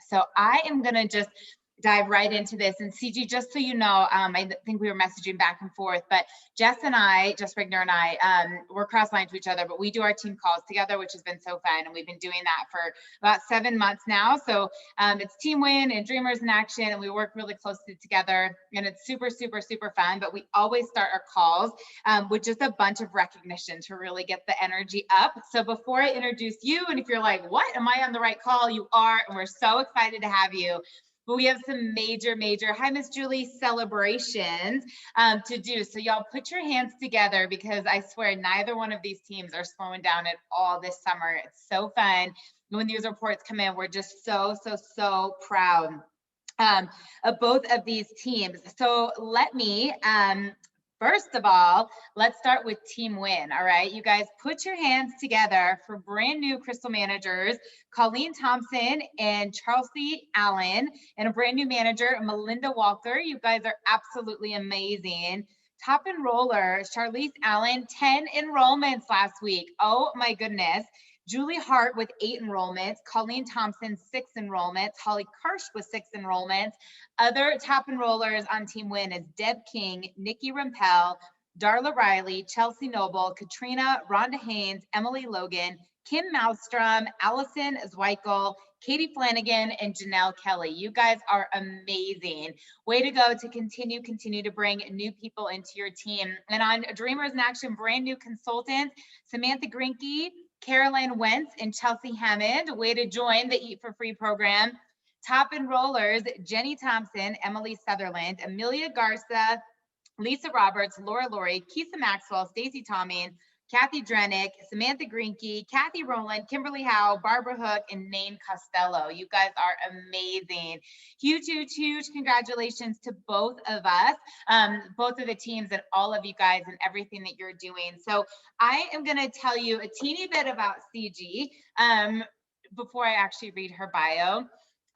So I am going to just dive right into this. And Ciji, just so you know, I think we were messaging back and forth, but Jess Rigner and I, we're cross-lined to each other, but we do our team calls together, which has been so fun. And we've been doing that for about 7 months now. So it's Team Win and Dreamers in Action, and we work really closely together, and it's super, super, super fun. But we always start our calls with just a bunch of recognition to really get the energy up. So before I introduce you, and if you're like, what, am I on the right call? You are, and we're so excited to have you. But we have some major, hi, Miss Julie, celebrations to do. So y'all put your hands together, because I swear neither one of these teams are slowing down at all this summer. It's so fun. When these reports come in, we're just so proud of both of these teams. So let me, first of all, let's start with Team Win. All right, you guys put your hands together for brand new Crystal managers, Colleen Thompson and Charlie Allen, and a brand new manager, Melinda Walker. You guys are absolutely amazing. Top enrollers, Charlize Allen, 10 enrollments last week. Oh my goodness. Julie Hart with 8 enrollments, Colleen Thompson, 6 enrollments, Holly Kirsch with 6 enrollments. Other top enrollers on Team Win is Deb King, Nikki Rempel, Darla Riley, Chelsea Noble, Katrina, Rhonda Haynes, Emily Logan, Kim Malmstrom, Allison Zweikel, Katie Flanagan, and Janelle Kelly. You guys are amazing. Way to go to continue to bring new people into your team. And on Dreamers in Action, brand new consultants, Samantha Grinke, Caroline Wentz, and Chelsea Hammond. Way to join the Eat for Free program. Top enrollers, Jenny Thompson, Emily Sutherland, Amelia Garza, Lisa Roberts, Laura Laurie, Keisa Maxwell, Stacy Tomming, Kathy Drenick, Samantha Greenkey, Kathy Rowland, Kimberly Howe, Barbara Hook, and Nain Costello. You guys are amazing. Huge congratulations to both of us, both of the teams, and all of you guys and everything that you're doing. So I am going to tell you a teeny bit about Ciji before I actually read her bio.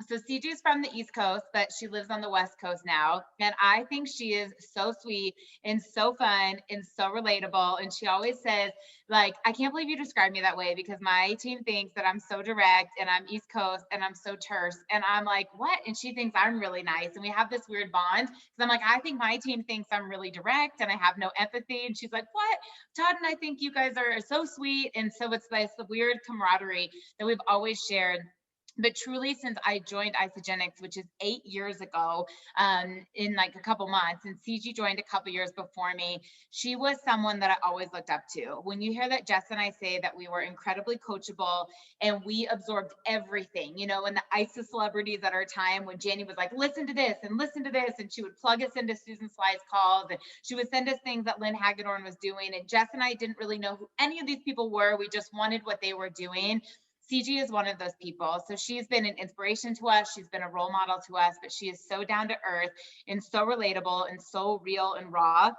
So Ciji is from the East Coast, but she lives on the West Coast now. And I think she is so sweet and so fun and so relatable. And she always says, like, I can't believe you described me that way, because my team thinks that I'm so direct and I'm East Coast and I'm so terse. And I'm like, what? And she thinks I'm really nice. And we have this weird bond. Because I'm like, I think my team thinks I'm really direct and I have no empathy. And she's like, what? Todd and I think you guys are so sweet. And so it's this weird camaraderie that we've always shared. But truly, since I joined Isagenix, which is 8 years ago, in like a couple months, and Ciji joined a couple years before me, she was someone that I always looked up to. When you hear that Jess and I say that we were incredibly coachable and we absorbed everything, you know, and the ISA celebrities at our time, when Janie was like, listen to this, and she would plug us into Susan Sly's calls, and she would send us things that Lynn Hagedorn was doing. And Jess and I didn't really know who any of these people were. We just wanted what they were doing. Ciji is one of those people. So she's been an inspiration to us. She's been a role model to us, but she is so down to earth and so relatable and so real and raw,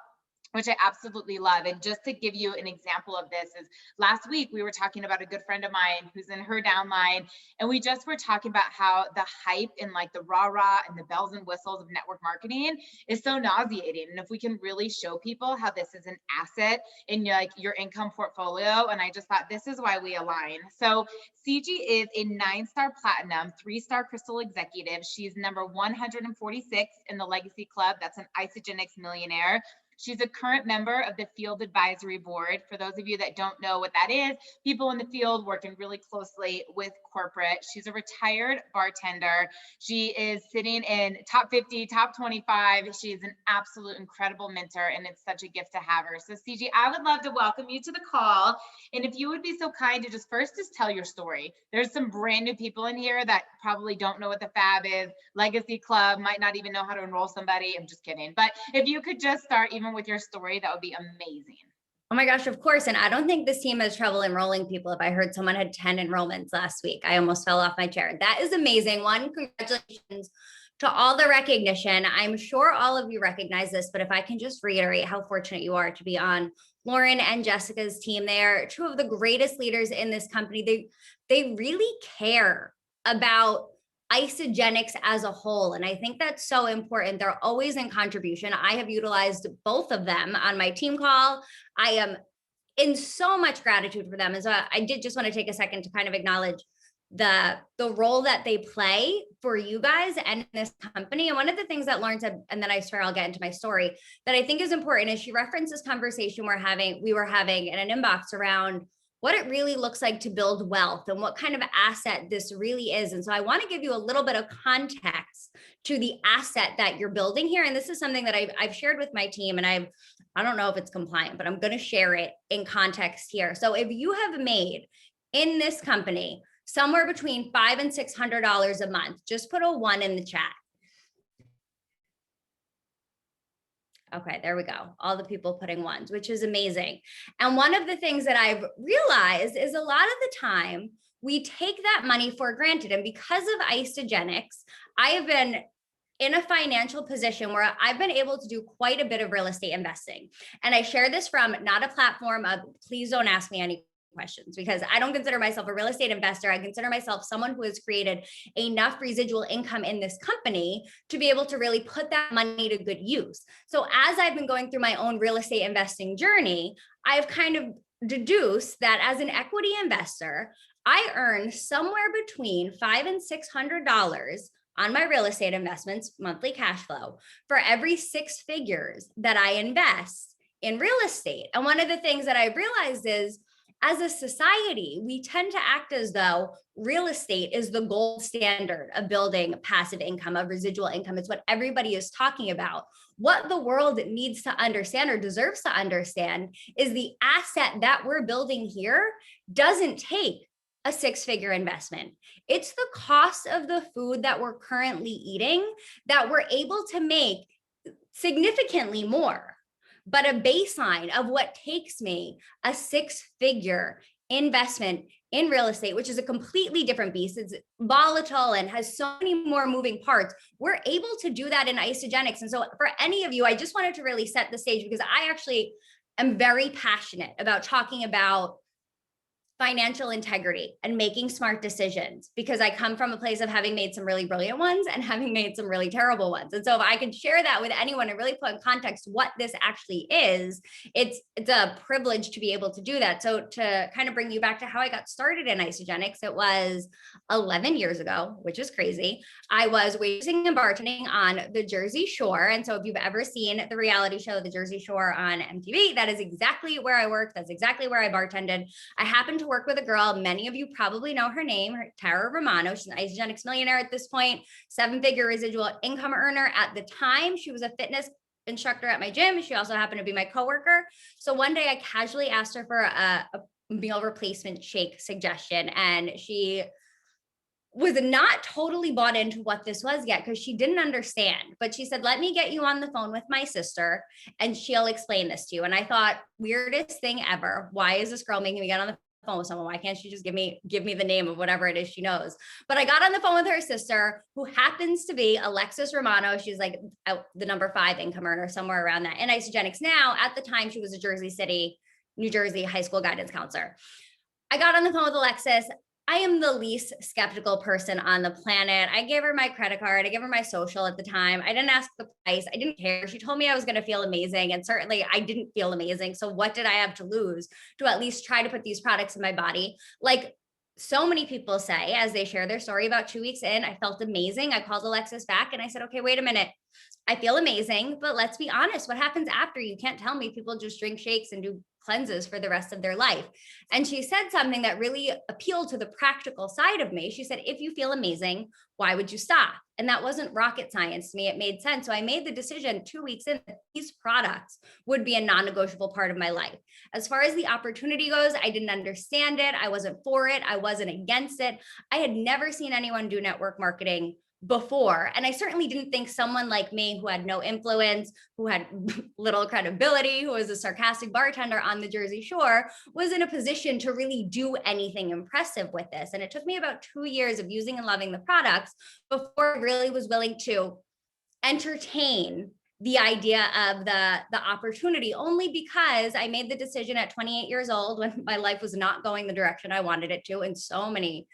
which I absolutely love. And just to give you an example of this is last week we were talking about a good friend of mine who's in her downline, and we just were talking about how the hype and like the rah-rah and the bells and whistles of network marketing is so nauseating. And if we can really show people how this is an asset in your income portfolio, and I just thought this is why we align. So Ciji is a 9-star platinum, 3-star crystal executive. She's number 146 in the Legacy Club. That's an Isagenix millionaire. She's a current member of the Field Advisory Board. For those of you that don't know what that is, people in the field working really closely with corporate. She's a retired bartender. She is sitting in top 50, top 25. She's an absolute incredible mentor, and it's such a gift to have her. So Ciji, I would love to welcome you to the call. And if you would be so kind to just tell your story. There's some brand new people in here that probably don't know what the FAB is. Legacy Club might not even know how to enroll somebody. I'm just kidding. But if you could just start even with your story, that would be amazing. Oh my gosh, of course. And I don't think this team has trouble enrolling people. If I heard someone had 10 enrollments last week, I almost fell off my chair. That is amazing. One, congratulations to all the recognition. I'm sure all of you recognize this, but if I can just reiterate how fortunate you are to be on Lauren and Jessica's team. They are two of the greatest leaders in this company. They really care about Isagenix as a whole. And I think that's so important. They're always in contribution. I have utilized both of them on my team call. I am in so much gratitude for them. And so I did just want to take a second to kind of acknowledge the role that they play for you guys and in this company. And one of the things that Lauren said, and then I swear I'll get into my story, that I think is important is she referenced this conversation we were having in an inbox around what it really looks like to build wealth and what kind of asset this really is. And so I want to give you a little bit of context to the asset that you're building here. And this is something that I've shared with my team, and I don't know if it's compliant, but I'm going to share it in context here. So if you have made in this company somewhere between $500 and $600 a month, just put a 1 in the chat. Okay, there we go. All the people putting 1s, which is amazing. And one of the things that I've realized is a lot of the time we take that money for granted. And because of Isagenix, I have been in a financial position where I've been able to do quite a bit of real estate investing. And I share this from not a platform of, please don't ask me any questions, because I don't consider myself a real estate investor. I consider myself someone who has created enough residual income in this company to be able to really put that money to good use. So as I've been going through my own real estate investing journey, I've kind of deduced that as an equity investor, I earn somewhere between $500 and $600 on my real estate investments, monthly cash flow, for every 6 figures that I invest in real estate. And one of the things that I've realized is, as a society, we tend to act as though real estate is the gold standard of building passive income, of residual income. It's what everybody is talking about. What the world needs to understand or deserves to understand is the asset that we're building here doesn't take a 6-figure investment. It's the cost of the food that we're currently eating that we're able to make significantly more. But a baseline of what takes me a 6-figure investment in real estate, which is a completely different beast. It's volatile and has so many more moving parts. We're able to do that in Isagenix. And so for any of you, I just wanted to really set the stage, because I actually am very passionate about talking about financial integrity and making smart decisions, because I come from a place of having made some really brilliant ones and having made some really terrible ones. And so if I could share that with anyone and really put in context what this actually is, it's a privilege to be able to do that. So to kind of bring you back to how I got started in Isagenix, it was 11 years ago, which is crazy. I was waitressing and bartending on the Jersey Shore. And so if you've ever seen the reality show, The Jersey Shore on MTV, that is exactly where I worked. That's exactly where I bartended. I happened to work with a girl. Many of you probably know her name, Tara Romano. She's an Isagenix millionaire at this point, 7-figure residual income earner. At the time, she was a fitness instructor at my gym. She also happened to be my coworker. So one day I casually asked her for a meal replacement shake suggestion, and she was not totally bought into what this was yet, because she didn't understand. But she said, let me get you on the phone with my sister and she'll explain this to you. And I thought, weirdest thing ever. Why is this girl making me get on the phone with someone? Why can't she just give me the name of whatever it is she knows? But I got on the phone with her sister, who happens to be Alexis Romano. She's like the number 5 income earner, somewhere around that, in Isagenix now. At the time, she was a Jersey City, New Jersey high school guidance counselor. I got on the phone with Alexis. I am the least skeptical person on the planet. I gave her my credit card. I gave her my social at the time. I didn't ask the price. I didn't care. She told me I was going to feel amazing. And certainly I didn't feel amazing. So what did I have to lose to at least try to put these products in my body? Like so many people say, as they share their story, about 2 weeks in, I felt amazing. I called Alexis back and I said, okay, wait a minute. I feel amazing, but let's be honest. What happens after? You can't tell me people just drink shakes and do cleanses for the rest of their life. And she said something that really appealed to the practical side of me. She said, if you feel amazing, why would you stop? And that wasn't rocket science to me. It made sense. So I made the decision 2 weeks in that these products would be a non-negotiable part of my life. As far as the opportunity goes, I didn't understand it. I wasn't for it. I wasn't against it. I had never seen anyone do network marketing before. And I certainly didn't think someone like me, who had no influence, who had little credibility, who was a sarcastic bartender on the Jersey Shore, was in a position to really do anything impressive with this. And it took me about 2 years of using and loving the products before I really was willing to entertain the idea of the opportunity, only because I made the decision at 28 years old when my life was not going the direction I wanted it to in so many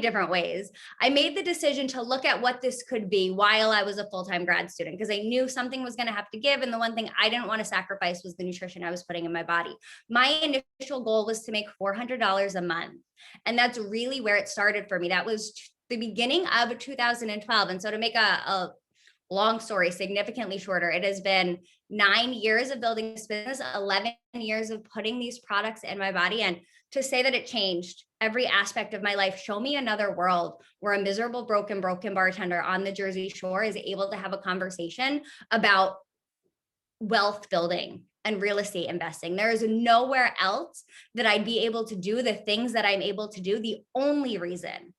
different ways. I made the decision to look at what this could be while I was a full-time grad student, because I knew something was going to have to give. And the one thing I didn't want to sacrifice was the nutrition I was putting in my body. My initial goal was to make $400 a month. And that's really where it started for me. That was the beginning of 2012. And so to make a long story significantly shorter, it has been 9 years of building this business, 11 years of putting these products in my body. And to say that it changed every aspect of my life, show me another world where a miserable, broken bartender on the Jersey Shore is able to have a conversation about wealth building and real estate investing. There is nowhere else that I'd be able to do the things that I'm able to do. The only reason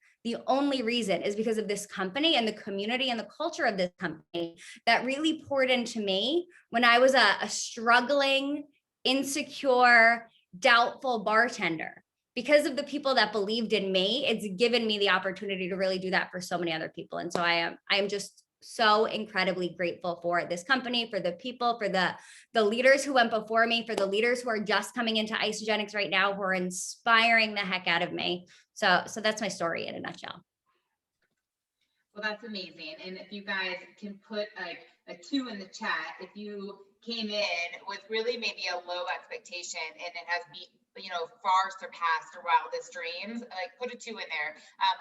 is because of this company and the community and the culture of this company that really poured into me when I was a struggling, insecure, doubtful bartender. Because of the people that believed in me, it's given me the opportunity to really do that for so many other people. And so I am just so incredibly grateful for this company, for the people, for the leaders who went before me, for the leaders who are just coming into Isagenix right now, who are inspiring the heck out of me. So that's my story in a nutshell. Well, that's amazing. And if you guys can put a 2 in the chat, if you came in with really maybe a low expectation and it has far surpassed your wildest dreams, like put a 2 in there.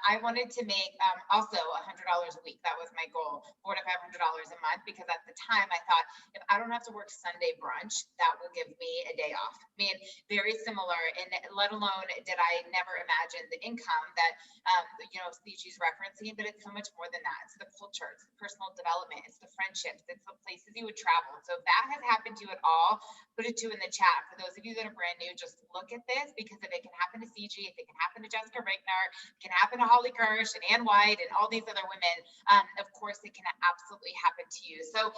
I wanted to make also $100 a week. That was my goal, $400 to $500 a month, because at the time I thought, if I don't have to work Sunday brunch, that will give me a day off. I mean, very similar, and let alone did I never imagine the income that Ciji's referencing, but it's so much more than that. It's the culture, it's the personal development, it's the friendships, it's the places you would travel. So if that has happened to you at all, put a 2 in the chat. For those of you that are brand new, just look at this, because if it can happen to Ciji, if it can happen to Jessica Rigner, it can happen to Holly Kirsch and Ann White and all these other women, of course it can absolutely happen to you. So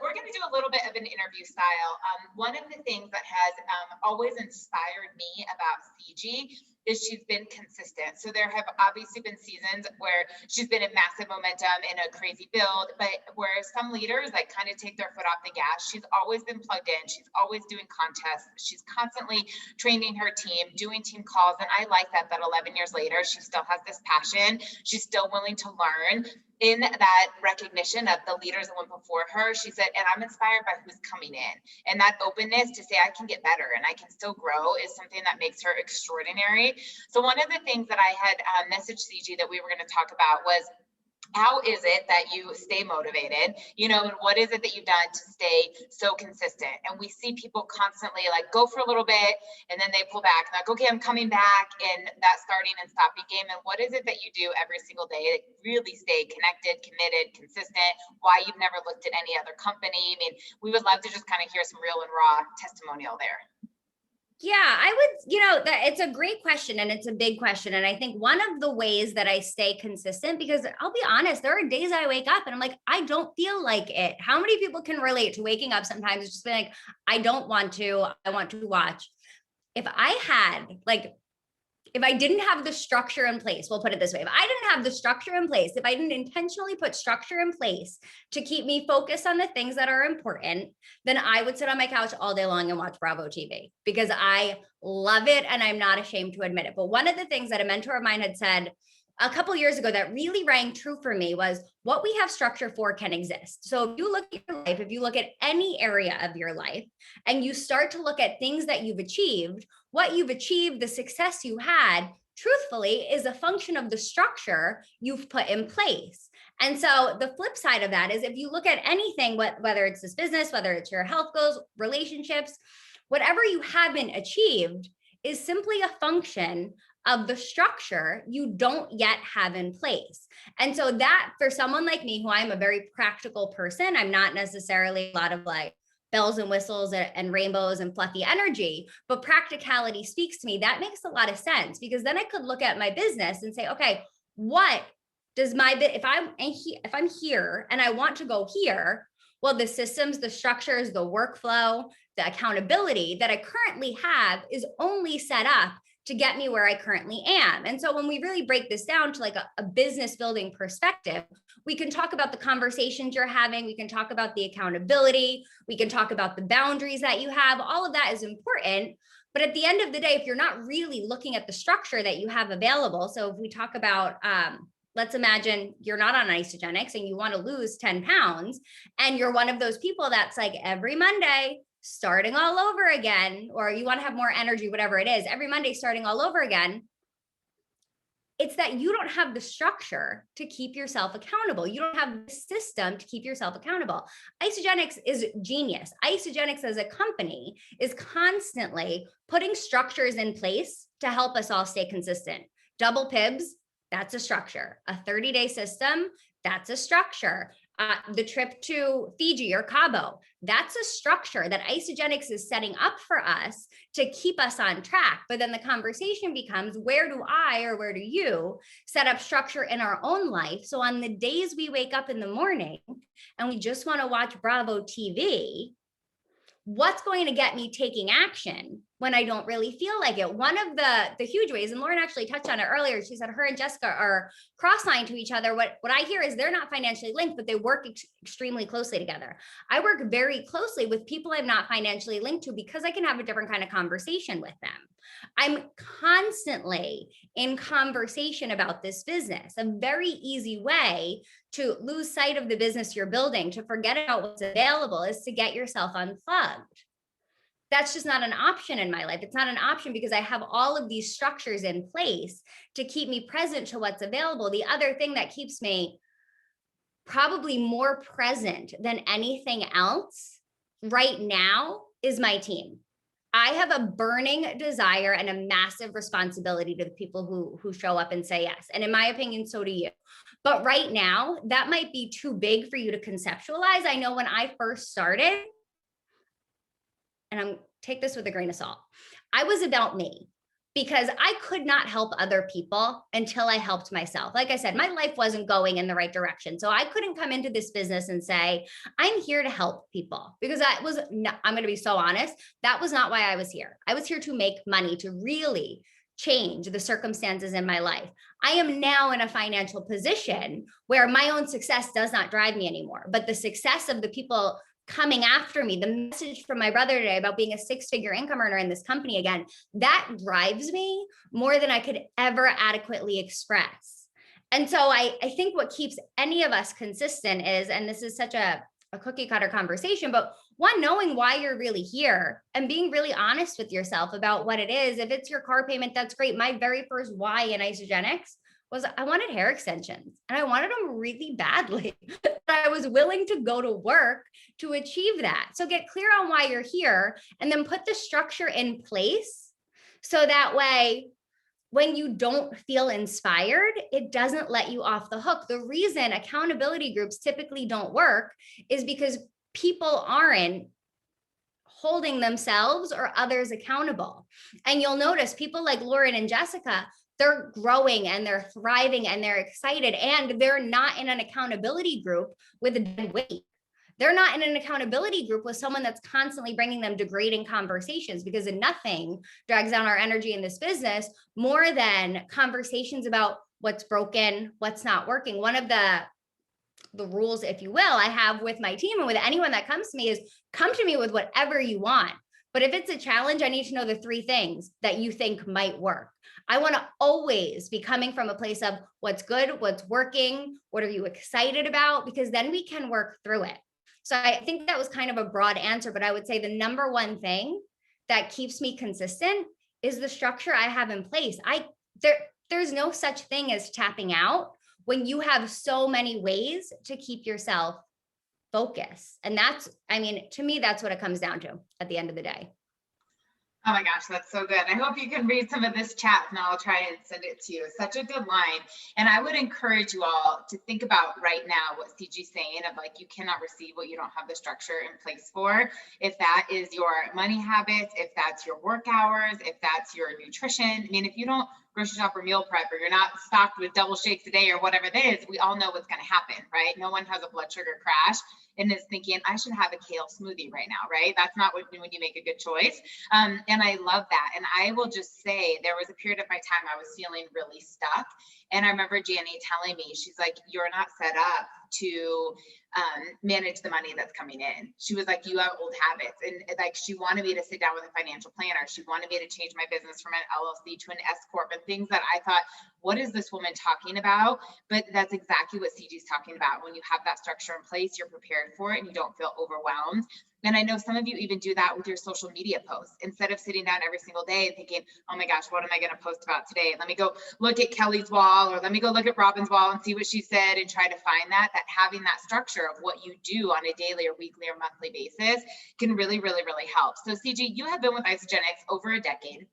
we're going to do a little bit of an interview style. One of the things that has always inspired me about Ciji is she's been consistent. So there have obviously been seasons where she's been in massive momentum in a crazy build, but where some leaders like kind of take their foot off the gas, she's always been plugged in. She's always doing contests. She's constantly training her team, doing team calls. And I like that 11 years later, she still has this passion. She's still willing to learn. In that recognition of the leaders that went before her, she said, and I'm inspired by who's coming in. And that openness to say, I can get better and I can still grow, is something that makes her extraordinary. So one of the things that I had messaged Ciji that we were going to talk about was, how is it that you stay motivated, and what is it that you've done to stay so consistent? And we see people constantly like go for a little bit and then they pull back, like, okay, I'm coming back, in that starting and stopping game. And what is it that you do every single day to really stay connected, committed, consistent? Why you've never looked at any other company? I mean, we would love to just kind of hear some real and raw testimonial there. Yeah, I would, that it's a great question and it's a big question. And I think one of the ways that I stay consistent, because I'll be honest, there are days I wake up and I'm like, I don't feel like it. How many people can relate to waking up sometimes just being like, I don't want to, I want to watch. If I didn't have the structure in place, we'll put it this way. If I didn't have the structure in place, if I didn't intentionally put structure in place to keep me focused on the things that are important, then I would sit on my couch all day long and watch Bravo TV, because I love it and I'm not ashamed to admit it. But one of the things that a mentor of mine had said a couple of years ago that really rang true for me was, what we have structure for can exist. So if you look at your life, if you look at any area of your life and you start to look at things that you've achieved, what you've achieved, the success you had, truthfully, is a function of the structure you've put in place. And so the flip side of that is, if you look at anything, whether it's this business, whether it's your health goals, relationships, whatever you haven't achieved is simply a function of the structure you don't yet have in place. And so that, for someone like me, who I'm a very practical person, I'm not necessarily a lot of like bells and whistles and rainbows and fluffy energy, but practicality speaks to me. That makes a lot of sense, because then I could look at my business and say, okay, what does if I'm here and I want to go here, well, the systems, the structures, the workflow, the accountability that I currently have is only set up to get me where I currently am. And so when we really break this down to like a business building perspective, we can talk about the conversations you're having. We can talk about the accountability. We can talk about the boundaries that you have. All of that is important. But at the end of the day, if you're not really looking at the structure that you have available, so if we talk about, let's imagine you're not on Isagenix and you want to lose 10 pounds, and you're one of those people that's like every Monday starting all over again, or you want to have more energy, whatever it is, every Monday starting all over again. It's that you don't have the structure to keep yourself accountable. You don't have the system to keep yourself accountable. Isagenix is genius. Isagenix as a company is constantly putting structures in place to help us all stay consistent. Double PIBs, that's a structure. A 30-day system, that's a structure. The trip to Fiji or Cabo, that's a structure that Isagenix is setting up for us to keep us on track. But then the conversation becomes, where do I or where do you set up structure in our own life? So on the days we wake up in the morning and we just want to watch Bravo TV, what's going to get me taking action when I don't really feel like it? One of the huge ways, and Lauren actually touched on it earlier, she said her and Jessica are cross-signed to each other. What I hear is they're not financially linked, but they work extremely closely together. I work very closely with people I'm not financially linked to because I can have a different kind of conversation with them. I'm constantly in conversation about this business. A very easy way to lose sight of the business you're building, to forget about what's available, is to get yourself unplugged. That's just not an option in my life. It's not an option because I have all of these structures in place to keep me present to what's available. The other thing that keeps me probably more present than anything else right now is my team. I have a burning desire and a massive responsibility to the people who show up and say yes. And in my opinion, so do you. But right now, that might be too big for you to conceptualize. I know when I first started, and I'm take this with a grain of salt, I was about me because I could not help other people until I helped myself. Like I said, my life wasn't going in the right direction. So I couldn't come into this business and say, I'm here to help people, because that was not, I'm going to be so honest, that was not why I was here. I was here to make money, to really change the circumstances in my life. I am now in a financial position where my own success does not drive me anymore, but the success of the people coming after me, the message from my brother today about being a six-figure income earner in this company again, that drives me more than I could ever adequately express. And so I think what keeps any of us consistent is, and this is such a cookie cutter conversation, but one, knowing why you're really here and being really honest with yourself about what it is. If it's your car payment, that's great. My very first why in Isagenix was I wanted hair extensions, and I wanted them really badly. I was willing to go to work to achieve that. So get clear on why you're here and then put the structure in place so that way, when you don't feel inspired, it doesn't let you off the hook. The reason accountability groups typically don't work is because people aren't holding themselves or others accountable. And you'll notice people like Lauren and Jessica, they're growing and they're thriving and they're excited, and they're not in an accountability group with a dead weight. They're not in an accountability group with someone that's constantly bringing them degrading conversations, because nothing drags down our energy in this business more than conversations about what's broken, what's not working. One of the rules, if you will, I have with my team and with anyone that comes to me is come to me with whatever you want. But if it's a challenge, I need to know the three things that you think might work. I want to always be coming from a place of what's good, what's working, what are you excited about, because then we can work through it. So I think that was kind of a broad answer, but I would say the number one thing that keeps me consistent is the structure I have in place. There's no such thing as tapping out when you have so many ways to keep yourself focused. And that's, I mean, to me, that's what it comes down to at the end of the day. Oh my gosh, that's so good. I hope you can read some of this chat and I'll try and send it to you. It's such a good line. And I would encourage you all to think about right now what Ciji's saying of like, you cannot receive what you don't have the structure in place for. If that is your money habits, if that's your work hours, if that's your nutrition. I mean, if you don't grocery shop or meal prep, or you're not stocked with double shakes a day or whatever it is, we all know what's going to happen, right? No one has a blood sugar crash and is thinking, I should have a kale smoothie right now, right? That's not when you make a good choice. And I love that. And I will just say, there was a period of my time I was feeling really stuck. And I remember Janny telling me, she's like, you're not set up to manage the money that's coming in. She was like, you have old habits. And like, she wanted me to sit down with a financial planner. She wanted me to change my business from an LLC to an S Corp, and things that I thought, what is this woman talking about? But that's exactly what Ciji's talking about. When you have that structure in place, you're prepared for it and you don't feel overwhelmed. And I know some of you even do that with your social media posts. Instead of sitting down every single day and thinking, oh my gosh, what am I going to post about today? Let me go look at Kelly's wall, or let me go look at Robin's wall and see what she said, and try to find that having that structure of what you do on a daily or weekly or monthly basis can really, really, really help. So Ciji, you have been with Isagenix over a decade.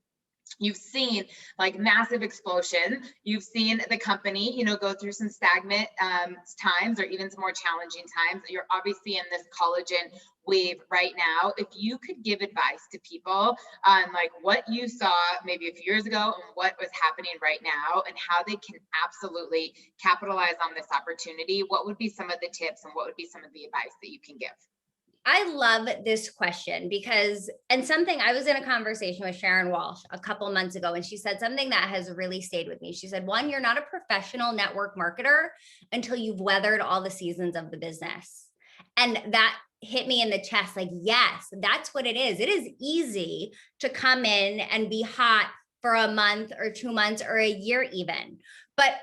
You've seen like massive explosion. You've seen the company, you know, go through some stagnant times, or even some more challenging times. You're obviously in this collagen wave right now. If you could give advice to people on like what you saw maybe a few years ago and what was happening right now, and how they can absolutely capitalize on this opportunity, what would be some of the tips and what would be some of the advice that you can give? I love this question because, and something, I was in a conversation with Sharon Walsh a couple months ago, and she said something that has really stayed with me. She said, one, you're not a professional network marketer until you've weathered all the seasons of the business. And that hit me in the chest. Like, yes, that's what it is. It is easy to come in and be hot for a month or 2 months or a year even. But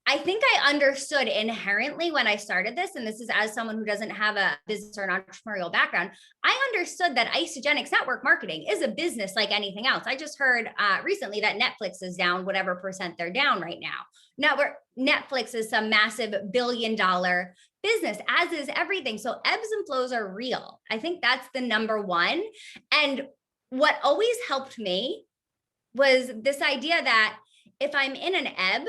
I think I understood inherently when I started this, and this is as someone who doesn't have a business or an entrepreneurial background, I understood that Isagenix network marketing is a business like anything else. I just heard recently that Netflix is down whatever percent they're down right now. Netflix is some massive $1 billion business, as is everything. So ebbs and flows are real. I think that's the number one. And what always helped me was this idea that if I'm in an ebb,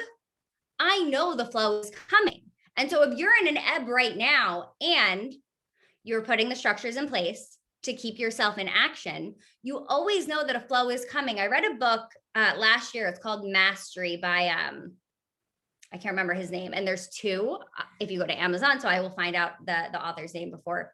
I know the flow is coming. And so if you're in an ebb right now and you're putting the structures in place to keep yourself in action, you always know that a flow is coming. I read a book last year. It's called Mastery by, I can't remember his name. And there's two, if you go to Amazon, so I will find out the author's name before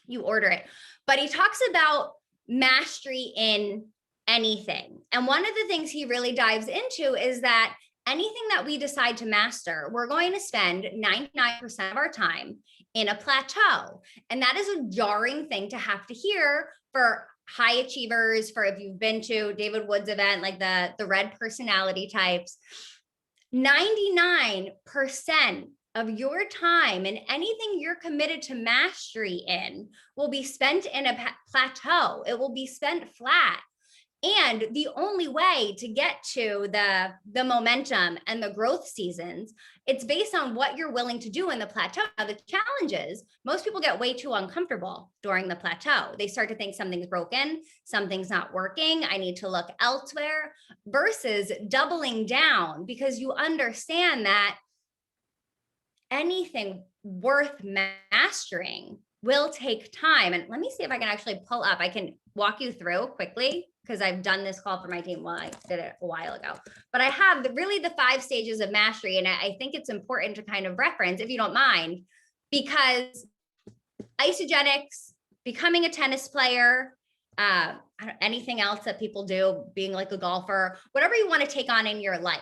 you order it. But he talks about mastery in anything. And one of the things he really dives into is that anything that we decide to master, we're going to spend 99% of our time in a plateau. And that is a jarring thing to have to hear for high achievers, for if you've been to David Wood's event, like the red personality types. 99% of your time and anything you're committed to mastery in will be spent in a plateau. It will be spent flat. And the only way to get to the momentum and the growth seasons, it's based on what you're willing to do in the plateau. Now, the challenge is most people get way too uncomfortable during the plateau. They start to think something's broken, something's not working, I need to look elsewhere, versus doubling down, because you understand that anything worth mastering will take time. And let me see if I can actually pull up. I can walk you through quickly, because I've done this call for my team. Well, I did it a while ago, but I have really the 5 stages of mastery. And I think it's important to kind of reference, if you don't mind, because Isagenix, becoming a tennis player, anything else that people do, being like a golfer, whatever you want to take on in your life,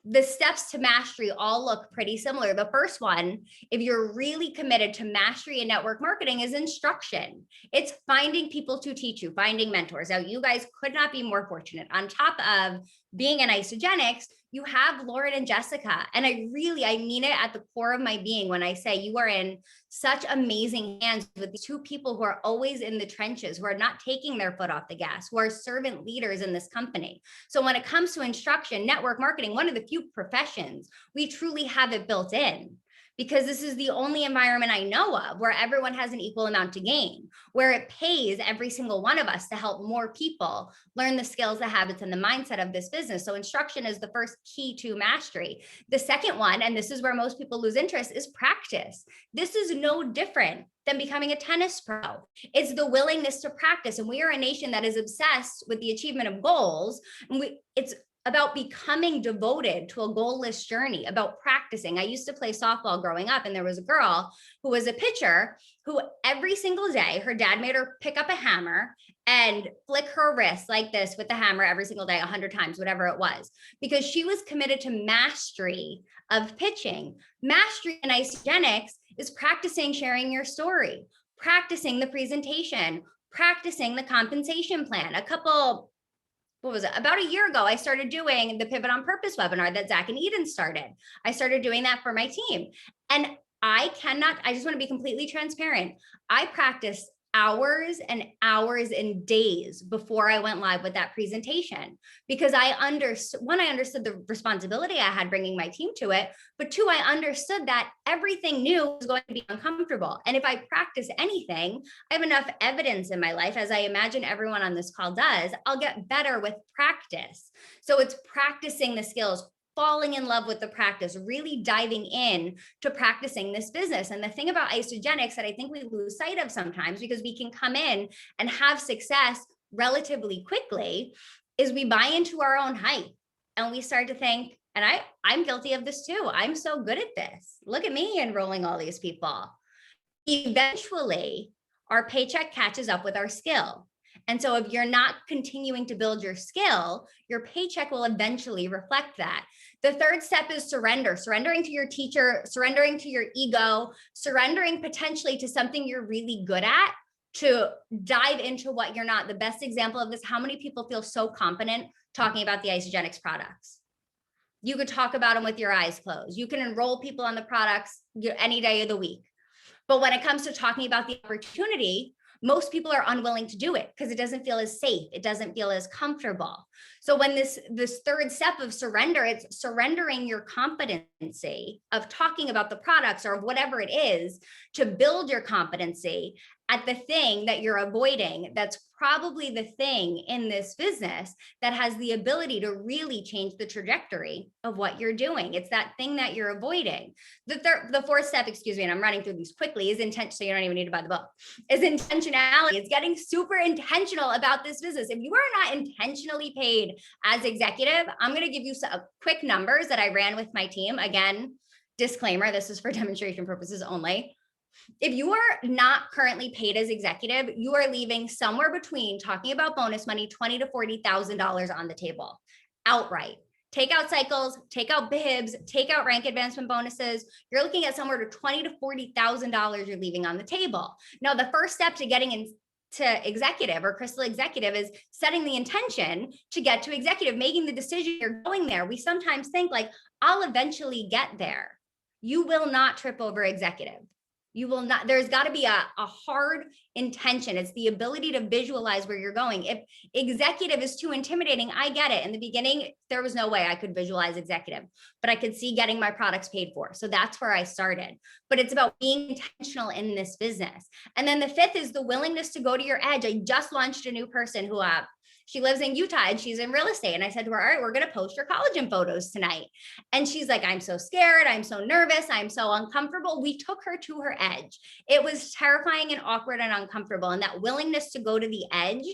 the steps to mastery all look pretty similar. The first one, if you're really committed to mastery in network marketing, is instruction. It's finding people to teach you, finding mentors. Now, you guys could not be more fortunate. On top of being an Isagenix, you have Lauren and Jessica. And I mean it at the core of my being when I say you are in such amazing hands with these 2 people who are always in the trenches, who are not taking their foot off the gas, who are servant leaders in this company. So when it comes to instruction, network marketing, one of the few professions, we truly have it built in. Because this is the only environment I know of where everyone has an equal amount to gain, where it pays every single one of us to help more people learn the skills, the habits, and the mindset of this business. So instruction is the first key to mastery. The second one, and this is where most people lose interest, is practice. This is no different than becoming a tennis pro. It's the willingness to practice. And we are a nation that is obsessed with the achievement of goals. And it's about becoming devoted to a goalless journey, about practicing. I used to play softball growing up, and there was a girl who was a pitcher who every single day, her dad made her pick up a hammer and flick her wrist like this with the hammer every single day, 100 times, whatever it was, because she was committed to mastery of pitching. Mastery in Isagenix is practicing sharing your story, practicing the presentation, practicing the compensation plan. About a year ago, I started doing the Pivot on Purpose webinar that Zach and Eden started. I started doing that for my team. And I just want to be completely transparent. I practiced hours and hours and days before I went live with that presentation, because I understood the responsibility I had bringing my team to it, but two, I understood that everything new was going to be uncomfortable. And if I practice anything, I have enough evidence in my life, as I imagine everyone on this call does, I'll get better with practice. So it's practicing the skills, falling in love with the practice, really diving in to practicing this business. And the thing about Isagenix that I think we lose sight of sometimes, because we can come in and have success relatively quickly, is we buy into our own hype and we start to think, and I'm guilty of this too, I'm so good at this. Look at me enrolling all these people. Eventually, our paycheck catches up with our skill. And so if you're not continuing to build your skill, your paycheck will eventually reflect that. The third step is surrender, surrendering to your teacher, surrendering to your ego, surrendering potentially to something you're really good at, to dive into what you're not. The best example of this, how many people feel so confident talking about the Isagenix products? You could talk about them with your eyes closed. You can enroll people on the products any day of the week. But when it comes to talking about the opportunity, most people are unwilling to do it because it doesn't feel as safe. It doesn't feel as comfortable. So when this third step of surrender, it's surrendering your competency of talking about the products or whatever it is to build your competency at the thing that you're avoiding. That's probably the thing in this business that has the ability to really change the trajectory of what you're doing. It's that thing that you're avoiding. The fourth step, excuse me, and I'm running through these quickly, is intention. So you don't even need to buy the book. Is intentionality. It's getting super intentional about this business. If you are not intentionally paid as executive, I'm going to give you some quick numbers that I ran with my team. Again, disclaimer, this is for demonstration purposes only. If you are not currently paid as executive, you are leaving somewhere between, talking about bonus money, $20,000 to $40,000 on the table outright. Take out cycles, take out BIBs, take out rank advancement bonuses. You're looking at somewhere to $20,000 to $40,000 you're leaving on the table. Now, the first step to getting into executive or crystal executive is setting the intention to get to executive, making the decision you're going there. We sometimes think like, I'll eventually get there. You will not trip over executive. You will not, there's got to be a hard intention. It's the ability to visualize where you're going. If executive is too intimidating, I get it. In the beginning, there was no way I could visualize executive, but I could see getting my products paid for. So that's where I started. But it's about being intentional in this business. And then the fifth is the willingness to go to your edge. I just launched a new person who she lives in Utah and she's in real estate. And I said to her, all right, we're going to post your collagen photos tonight. And she's like, I'm so scared. I'm so nervous. I'm so uncomfortable. We took her to her edge. It was terrifying and awkward and uncomfortable. And that willingness to go to the edge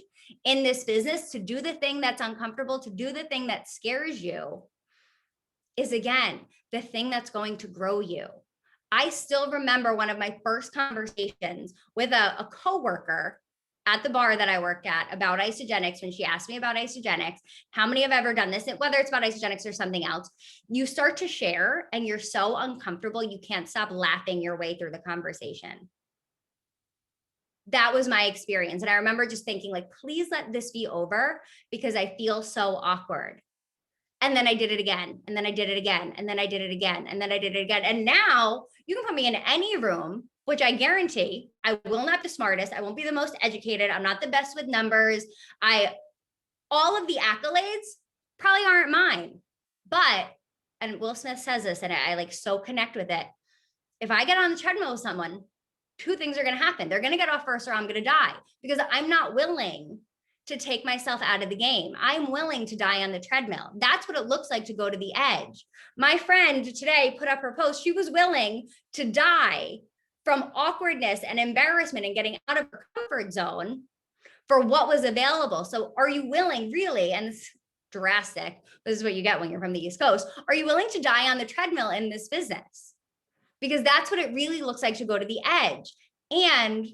in this business, to do the thing that's uncomfortable, to do the thing that scares you, is again, the thing that's going to grow you. I still remember one of my first conversations with a coworker at the bar that I worked at about Isagenix. When she asked me about Isagenix, how many have ever done this? And whether it's about Isagenix or something else, you start to share and you're so uncomfortable, you can't stop laughing your way through the conversation. That was my experience. And I remember just thinking like, please let this be over because I feel so awkward. And then I did it again. And then I did it again. And then I did it again. And then I did it again. And now you can put me in any room, which I guarantee I will not be the smartest. I won't be the most educated. I'm not the best with numbers. All of the accolades probably aren't mine. But, and Will Smith says this, and I like so connect with it. If I get on the treadmill with someone, two things are going to happen. They're going to get off first or I'm going to die because I'm not willing to take myself out of the game. I'm willing to die on the treadmill. That's what it looks like to go to the edge. My friend today put up her post. She was willing to die from awkwardness and embarrassment and getting out of her comfort zone for what was available. So are you willing really? And drastic. This is what you get when you're from the East Coast. Are you willing to die on the treadmill in this business? Because that's what it really looks like to go to the edge. And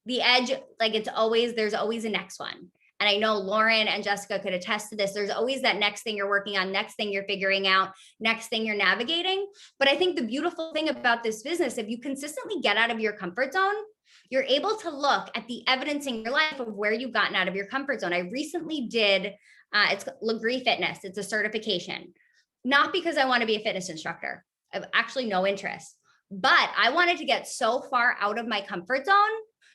the edge, like there's always a next one. And I know Lauren and Jessica could attest to this. There's always that next thing you're working on, next thing you're figuring out, next thing you're navigating. But I think the beautiful thing about this business, if you consistently get out of your comfort zone, you're able to look at the evidence in your life of where you've gotten out of your comfort zone. I recently did, it's Legree Fitness. It's a certification, not because I want to be a fitness instructor. I have actually no interest, but I wanted to get so far out of my comfort zone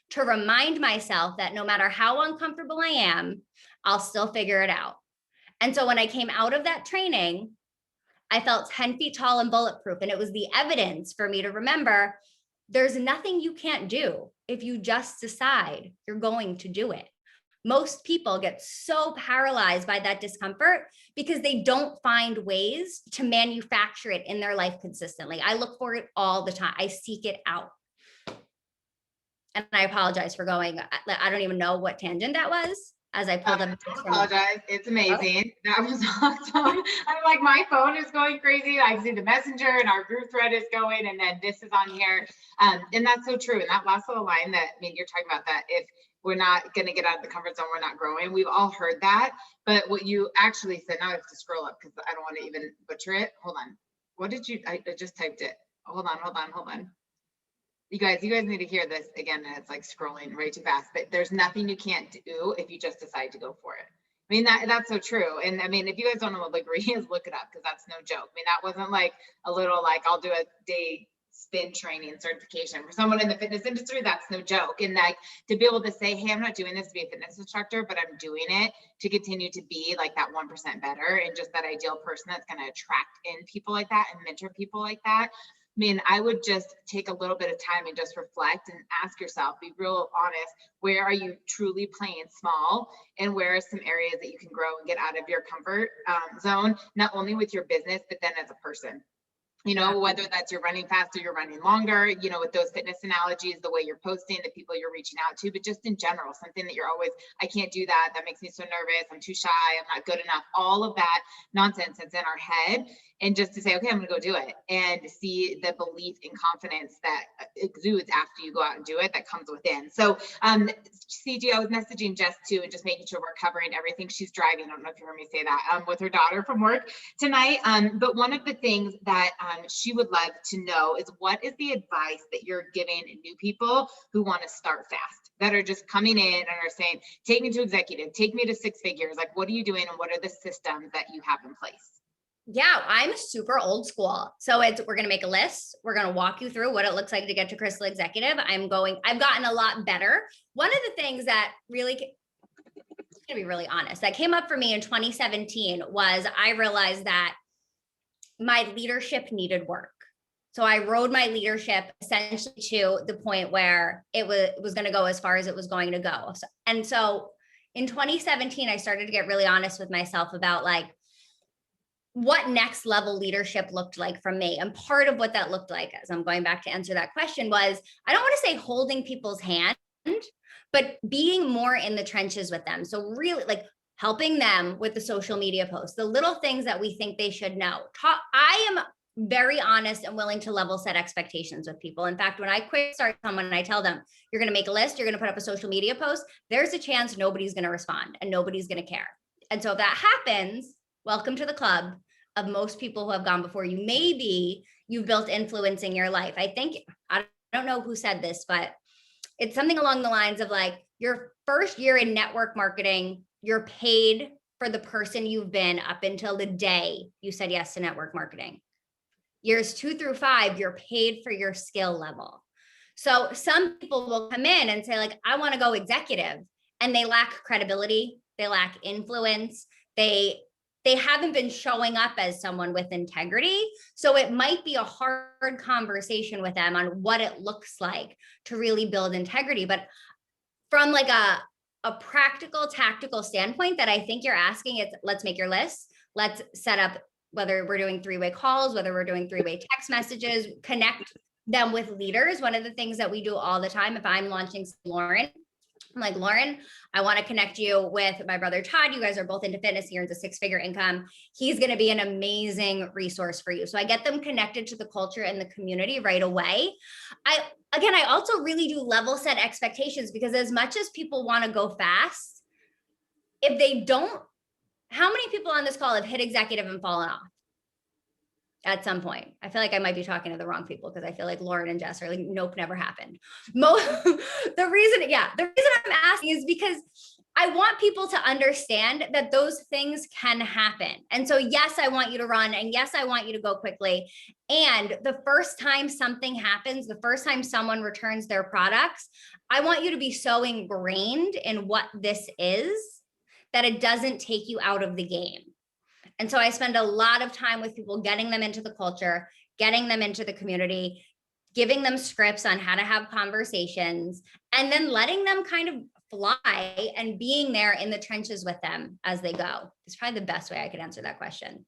to remind myself that no matter how uncomfortable I am, I'll still figure it out. And so when I came out of that training, I felt 10 feet tall and bulletproof. And it was the evidence for me to remember there's nothing you can't do if you just decide you're going to do it. Most people get so paralyzed by that discomfort because they don't find ways to manufacture it in their life consistently. I look for it all the time. I seek it out. And I apologize for going, I don't even know what tangent that was as I pulled up. Don't apologize. It's amazing. That was awesome. I'm like, my phone is going crazy. I see the messenger and our group thread is going, and then this is on here. And that's so true. And that last little line that, I mean, you're talking about that, if we're not going to get out of the comfort zone, we're not growing. We've all heard that. But what you actually said, now I have to scroll up because I don't want to even butcher it. Hold on. What did you, I just typed it. Hold on. You guys need to hear this again. And it's like scrolling way too fast, but there's nothing you can't do if you just decide to go for it. I mean, that's so true. And I mean, if you guys don't know what Legree is, look it up because that's no joke. I mean, that wasn't like a little, like, I'll do a day spin training certification for someone in the fitness industry. That's no joke. And like to be able to say, hey, I'm not doing this to be a fitness instructor, but I'm doing it to continue to be like that 1% better and just that ideal person that's going to attract in people like that and mentor people like that. I mean, I would just take a little bit of time and just reflect and ask yourself, be real honest, where are you truly playing small and where are some areas that you can grow and get out of your comfort zone, not only with your business, but then as a person. You know, whether that's you're running faster, you're running longer, you know, with those fitness analogies, the way you're posting, the people you're reaching out to, but just in general, something that you're always, I can't do that. That makes me so nervous. I'm too shy. I'm not good enough. All of that nonsense that's in our head. And just to say, okay, I'm going to go do it and see the belief and confidence that exudes after you go out and do it that comes within. So Ciji, I was messaging Jess too, and just making sure we're covering everything. She's driving. I don't know if you heard me say that with her daughter from work tonight. But one of the things that she would love to know is what is the advice that you're giving new people who want to start fast, that are just coming in and are saying, take me to executive, take me to 6 figures. Like, what are you doing and what are the systems that you have in place? Yeah, I'm super old school. So we're going to make a list. We're going to walk you through what it looks like to get to Crystal Executive. I've gotten a lot better. One of the things that really, to be really honest, that came up for me in 2017 was I realized that my leadership needed work. So I rode my leadership essentially to the point where it was going to go as far as it was going to go. And so in 2017, I started to get really honest with myself about like, what next level leadership looked like from me. And part of what that looked like, as I'm going back to answer that question, was I don't want to say holding people's hand, but being more in the trenches with them. So really like helping them with the social media posts, the little things that we think they should know. I am very honest and willing to level set expectations with people. In fact, when I quick start someone and I tell them, you're going to make a list, you're going to put up a social media post, there's a chance nobody's going to respond and nobody's going to care. And so if that happens, welcome to the club of most people who have gone before you. Maybe you've built influence in your life. I don't know who said this, but it's something along the lines of like your first year in network marketing, you're paid for the person you've been up until the day you said yes to network marketing. Years 2 through 5, you're paid for your skill level. So some people will come in and say like, I want to go executive, and they lack credibility. They lack influence. They haven't been showing up as someone with integrity. So it might be a hard conversation with them on what it looks like to really build integrity. But from like a practical, tactical standpoint that I think you're asking, it's let's make your list. Let's set up, whether we're doing 3-way calls, whether we're doing 3-way text messages, connect them with leaders. One of the things that we do all the time, if I'm launching Lauren, I'm like, Lauren, I want to connect you with my brother, Todd. You guys are both into fitness. He earns a 6-figure income. He's going to be an amazing resource for you. So I get them connected to the culture and the community right away. I also really do level set expectations, because as much as people want to go fast, if they don't, how many people on this call have hit executive and fallen off at some point? I feel like I might be talking to the wrong people, because I feel like Lauren and Jess are like, nope, never happened. The reason I'm asking is because I want people to understand that those things can happen. And so, yes, I want you to run, and yes, I want you to go quickly. And the first time something happens, the first time someone returns their products, I want you to be so ingrained in what this is that it doesn't take you out of the game. And so I spend a lot of time with people, getting them into the culture, getting them into the community, giving them scripts on how to have conversations, and then letting them kind of fly and being there in the trenches with them as they go. It's probably the best way I could answer that question.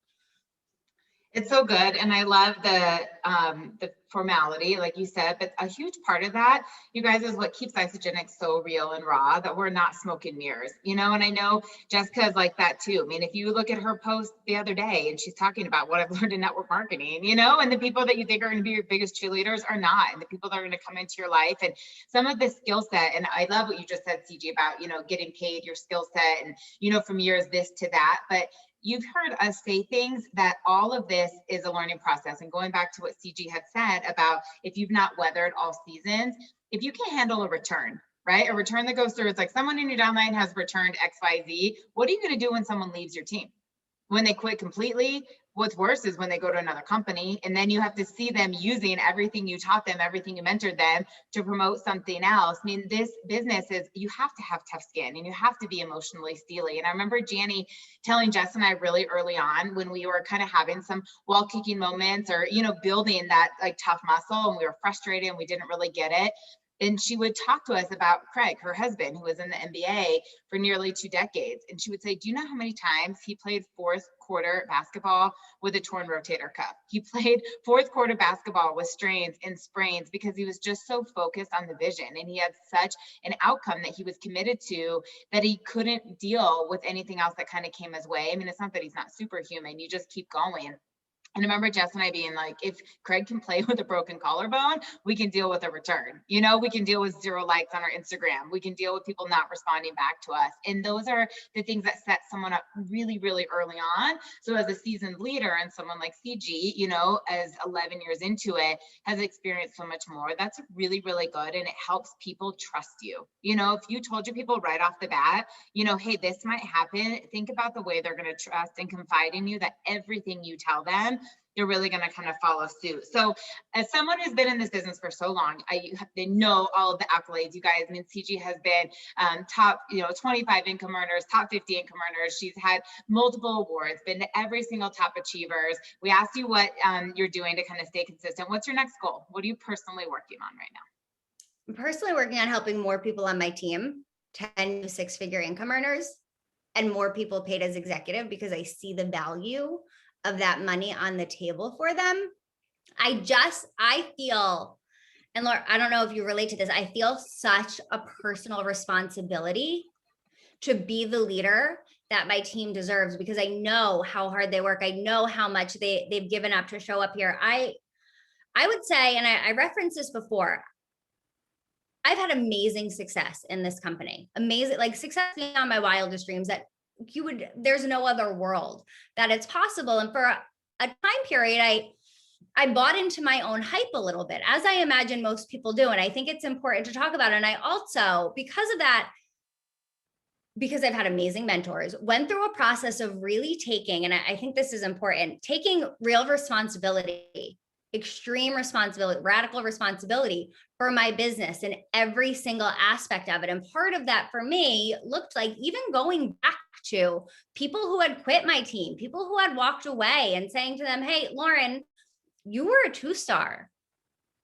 It's so good. And I love the formality, like you said, but a huge part of that, you guys, is what keeps Isagenix so real and raw, that we're not smoke and mirrors, and I know Jessica's like that too. I mean, if you look at her post the other day, and she's talking about what I've learned in network marketing, and the people that you think are going to be your biggest cheerleaders are not, and the people that are going to come into your life, and some of the skill set. And I love what you just said, Ciji, about, getting paid, your skill set, and, from years this to that. But you've heard us say things that all of this is a learning process. And going back to what Ciji had said about, if you've not weathered all seasons, if you can handle a return, right? A return that goes through, it's like someone in your downline has returned XYZ. What are you going to do when someone leaves your team? When they quit completely? What's worse is when they go to another company, and then you have to see them using everything you taught them, everything you mentored them, to promote something else. I mean, this business is, you have to have tough skin, and you have to be emotionally steely. And I remember Janny telling Jess and I really early on, when we were kind of having some wall kicking moments, or, building that like tough muscle, and we were frustrated and we didn't really get it. And she would talk to us about Craig, her husband, who was in the NBA for nearly 2 decades. And she would say, do you know how many times he played fourth quarter basketball with a torn rotator cuff? He played fourth quarter basketball with strains and sprains, because he was just so focused on the vision. And he had such an outcome that he was committed to, that he couldn't deal with anything else that kind of came his way. I mean, it's not that he's not superhuman. You just keep going. And I remember Jess and I being like, if Craig can play with a broken collarbone, we can deal with a return. We can deal with 0 likes on our Instagram. We can deal with people not responding back to us. And those are the things that set someone up really, really early on. So as a seasoned leader, and someone like Ciji, as 11 years into it, has experienced so much more, that's really, really good. And it helps people trust you. If you told your people right off the bat, hey, this might happen, think about the way they're going to trust and confide in you, that everything you tell them, you're really going to kind of follow suit. So as someone who's been in this business for so long, they know all of the accolades, you guys. I mean, Ciji has been top, 25 income earners, top 50 income earners. She's had multiple awards, been to every single top achievers. We asked you what you're doing to kind of stay consistent. What's your next goal? What are you personally working on right now? I'm personally working on helping more people on my team, 10 to 6-figure income earners, and more people paid as executive, because I see the value of that money on the table for them. I feel, and Laura, I don't know if you relate to this, I feel such a personal responsibility to be the leader that my team deserves, because I know how hard they work. I know how much they've given up to show up here. I would say, and I referenced this before, I've had amazing success in this company, amazing, like success beyond my wildest dreams, that there's no other world that it's possible. And for a time period, I bought into my own hype a little bit, as I imagine most people do. And I think it's important to talk about it. And I also, because of that, because I've had amazing mentors, went through a process of really taking, and I think this is important, taking real responsibility, extreme responsibility, radical responsibility for my business and every single aspect of it. And part of that for me looked like even going back to people who had quit my team, people who had walked away, and saying to them, hey, Lauren, you were a 2-star.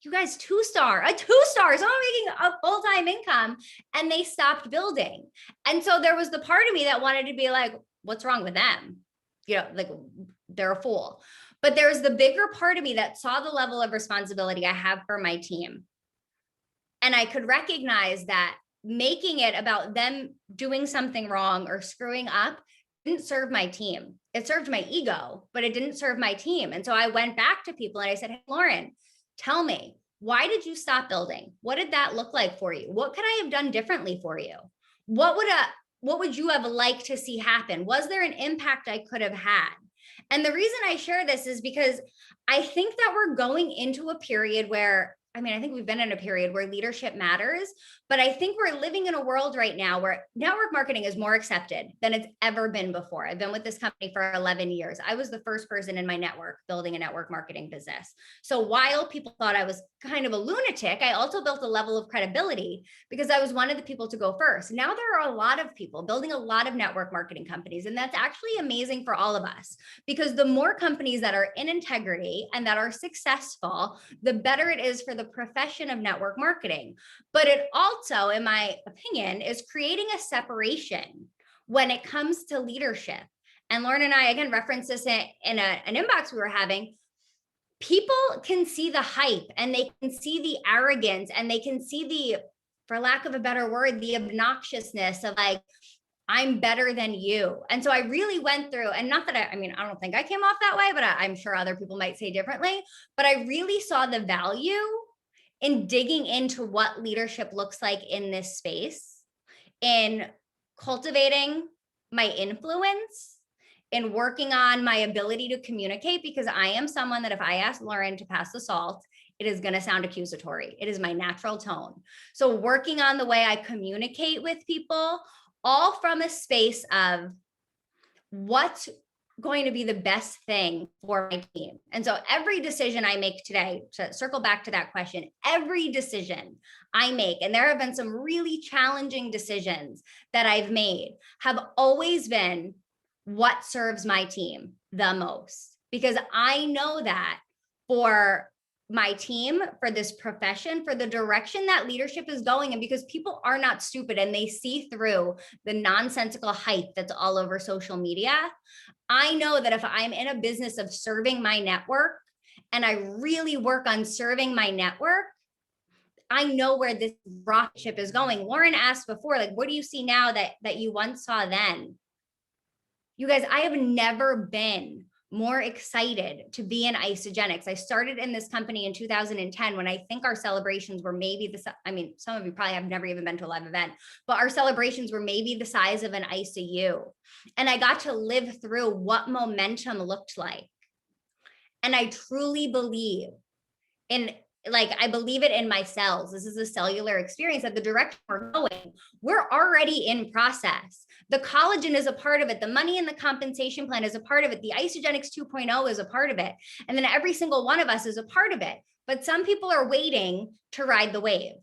You guys, 2-star, a 2-star, someone making a full-time income, and they stopped building. And so there was the part of me that wanted to be like, what's wrong with them? Like they're a fool. But there's the bigger part of me that saw the level of responsibility I have for my team. And I could recognize that making it about them doing something wrong or screwing up didn't serve my team. It served my ego, but it didn't serve my team. And so I went back to people and I said, hey, Lauren, tell me, why did you stop building? What did that look like for you? What could I have done differently for you? What would you have liked to see happen? Was there an impact I could have had? And the reason I share this is because I think that we're going into a period where, I mean, I think we've been in a period where leadership matters, but I think we're living in a world right now where network marketing is more accepted than it's ever been before. I've been with this company for 11 years. I was the first person in my network building a network marketing business. So while people thought I was kind of a lunatic, I also built a level of credibility because I was one of the people to go first. Now there are a lot of people building a lot of network marketing companies, and that's actually amazing for all of us because the more companies that are in integrity and that are successful, the better it is for the profession of network marketing. But it also, in my opinion, is creating a separation when it comes to leadership. And Lauren and I, again, referenced this in an inbox we were having. People can see the hype and they can see the arrogance and they can see the, for lack of a better word, the obnoxiousness of like, I'm better than you. And so I really went through, and not that I mean, I don't think I came off that way, but I'm sure other people might say differently, but I really saw the value in digging into what leadership looks like in this space, in cultivating my influence, in working on my ability to communicate, because I am someone that if I ask Lauren to pass the salt, it is going to sound accusatory. It is my natural tone. So working on the way I communicate with people, all from a space of what's going to be the best thing for my team. And so every decision I make today, to circle back to that question, every decision I make, and there have been some really challenging decisions that I've made, have always been what serves my team the most. Because I know that for my team, for this profession, for the direction that leadership is going, and because people are not stupid and they see through the nonsensical hype that's all over social media, I know that if I'm in a business of serving my network and I really work on serving my network, I know where this rocket ship is going. Lauren asked before, like, what do you see now that you once saw then? You guys, I have never been more excited to be in Isagenix. I started in this company in 2010 when I think our celebrations were maybe I mean, some of you probably have never even been to a live event, but our celebrations were maybe the size of an ICU. And I got to live through what momentum looked like. And I truly believe in, like, I believe it in my cells. This is a cellular experience that the direction we're going, we're already in process. The collagen is a part of it. The money and the compensation plan is a part of it. The Isagenix 2.0 is a part of it. And then every single one of us is a part of it. But some people are waiting to ride the wave,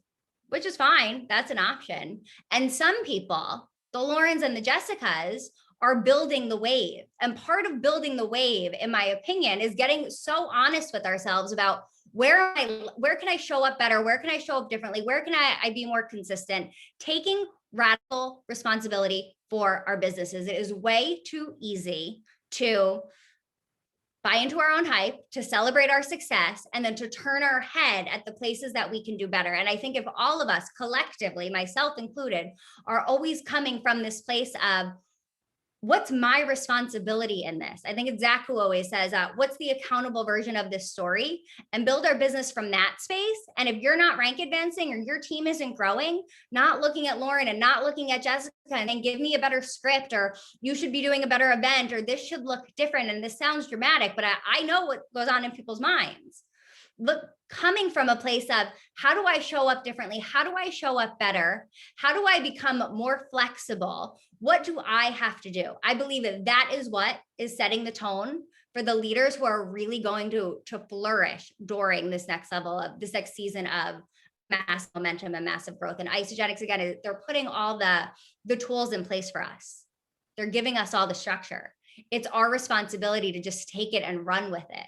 which is fine. That's an option. And some people, the Laurens and the Jessicas, are building the wave. And part of building the wave, in my opinion, is getting so honest with ourselves about where can I show up better? Where can I show up differently? Where can I be more consistent? Taking radical responsibility for our businesses. It is way too easy to buy into our own hype, to celebrate our success, and then to turn our head at the places that we can do better. And I think if all of us collectively, myself included, are always coming from this place of, what's my responsibility in this? I think it's Zach who always says, what's the accountable version of this story? And build our business from that space. And if you're not rank advancing or your team isn't growing, not looking at Lauren and not looking at Jessica and give me a better script, or you should be doing a better event, or this should look different. And this sounds dramatic, but I know what goes on in people's minds. Look, coming from a place of, how do I show up differently? How do I show up better? How do I become more flexible? What do I have to do? I believe that is what is setting the tone for the leaders who are really going to flourish during this next level of this next season of massive momentum and massive growth. And Isagenix, again, they're putting all the tools in place for us. They're giving us all the structure. It's our responsibility to just take it and run with it.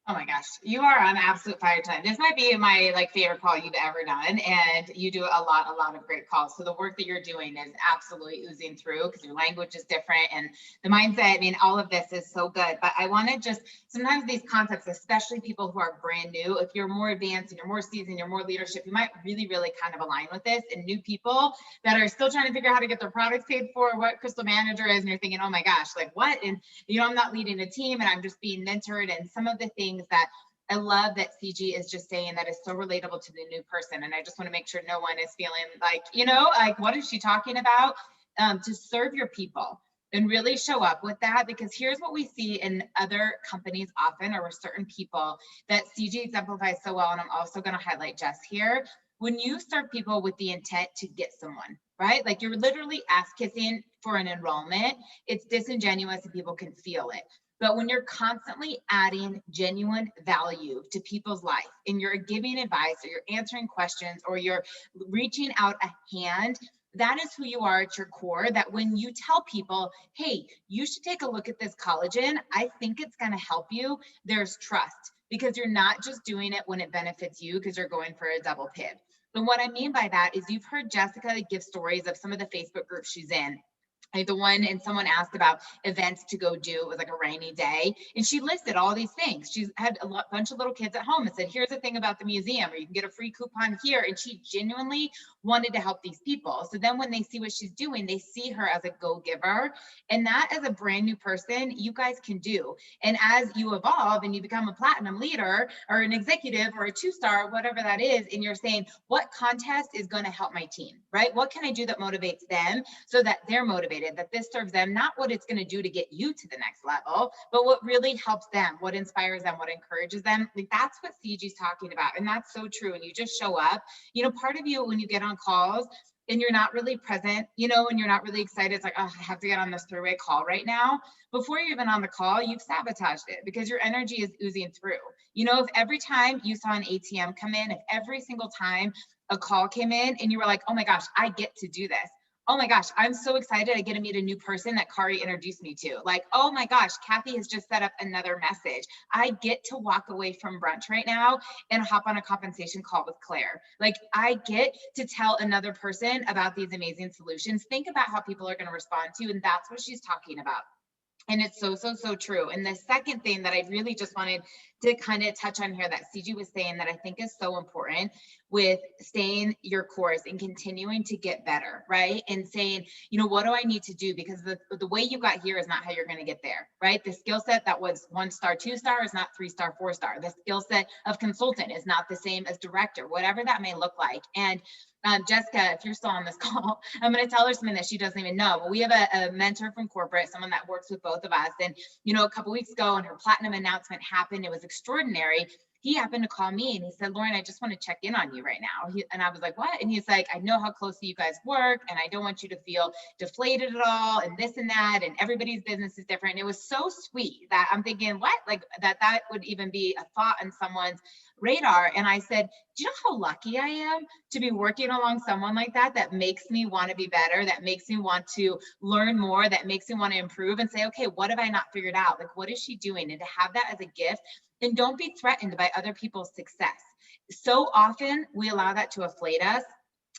Oh my gosh, you are on absolute fire tonight. This might be my favorite call you've ever done, and you do a lot of great calls. So the work that you're doing is absolutely oozing through because your language is different and the mindset. I mean, all of this is so good. But I want to just sometimes these concepts, especially people who are brand new, if you're more advanced and you're more seasoned, you're more leadership, you might really kind of align with this. And new people that are still trying to figure out how to get their products paid for, what Crystal Manager is, and you're thinking, oh my gosh, like what? And I'm not leading a team and I'm just being mentored, and some of the things that I love that Ciji is just saying that is so relatable to the new person. And I just want to make sure no one is feeling like, what is she talking about? To serve your people and really show up with that, because here's what we see in other companies often, or with certain people, that Ciji exemplifies so well. And I'm also going to highlight Jess here. When you serve people with the intent to get someone, right? Like you're literally ass kissing for an enrollment, it's disingenuous and people can feel it. But when you're constantly adding genuine value to people's life and you're giving advice or you're answering questions or you're reaching out a hand, that is who you are at your core. That when you tell people, hey, you should take a look at this collagen, I think it's going to help you, there's trust, because you're not just doing it when it benefits you because you're going for a double pib. And what I mean by that is you've heard Jessica give stories of some of the Facebook groups she's in. Like the one, and someone asked about events to go do. It was like a rainy day, and she listed all these things. She's had a bunch of little kids at home and said, here's the thing about the museum, or you can get a free coupon here. And she genuinely wanted to help these people. So then when they see what she's doing, they see her as a go-giver. And that, as a brand new person, you guys can do. And as you evolve and you become a platinum leader or an executive or a 2-star, whatever that is, and you're saying, what contest is going to help my team, right? What can I do that motivates them so that they're motivated, that this serves them, not what it's going to do to get you to the next level, but what really helps them, what inspires them, what encourages them. Like that's what Ciji's talking about. And that's so true. And you just show up, part of you, when you get on calls and you're not really present, and you're not really excited, it's like, oh, I have to get on this 3-way call right now. Before you're even on the call, you've sabotaged it because your energy is oozing through. If every time you saw an ATM come in, if every single time a call came in and you were like, oh my gosh, I get to do this. Oh my gosh, I'm so excited. I get to meet a new person that Kari introduced me to. Like, oh my gosh, Kathy has just set up another message. I get to walk away from brunch right now and hop on a compensation call with Claire. Like, I get to tell another person about these amazing solutions. Think about how people are going to respond to you. And that's what she's talking about. And it's so true. And the second thing that I really just wanted to kind of touch on here that Ciji was saying that I think is so important with staying your course and continuing to get better, right? And saying, what do I need to do? Because the way you got here is not how you're going to get there, right? The skill set that was 1-star, 2-star is not 3-star, 4-star. The skill set of consultant is not the same as director, whatever that may look like. And Jessica, if you're still on this call, I'm going to tell her something that she doesn't even know. But we have a mentor from corporate, someone that works with both of us. And, a couple weeks ago, when her platinum announcement happened, it was extraordinary. He happened to call me and he said, Lauren, I just want to check in on you right now. And I was like, what? And he's like, I know how closely you guys work and I don't want you to feel deflated at all and this and that. And everybody's business is different. And it was so sweet that I'm thinking, what? Like that would even be a thought on someone's radar. And I said, do you know how lucky I am to be working along someone like that makes me want to be better, that makes me want to learn more, that makes me want to improve and say, okay, what have I not figured out? Like, what is she doing? And to have that as a gift. And don't be threatened by other people's success. So often we allow that to inflate us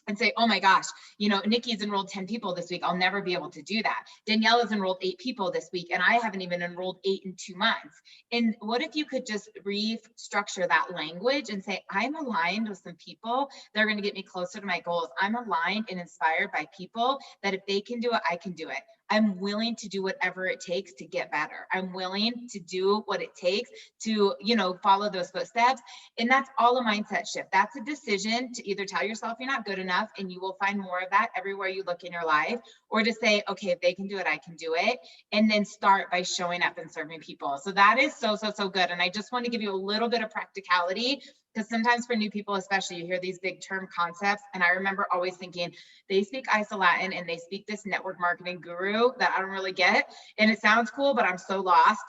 and say, oh my gosh, Nikki's enrolled 10 people this week. I'll never be able to do that. Danielle has enrolled 8 people this week, and I haven't even enrolled 8 in 2 months. And what if you could just restructure that language and say, I'm aligned with some people that are going to get me closer to my goals. I'm aligned and inspired by people that if they can do it, I can do it. I'm willing to do whatever it takes to get better. I'm willing to do what it takes to, follow those footsteps. And that's all a mindset shift. That's a decision to either tell yourself you're not good enough, and you will find more of that everywhere you look in your life, or to say, okay, if they can do it, I can do it. And then start by showing up and serving people. So that is so good. And I just want to give you a little bit of practicality, because sometimes for new people, especially, you hear these big term concepts. And I remember always thinking, they speak Iso-Latin and they speak this network marketing guru that I don't really get. And it sounds cool, but I'm so lost,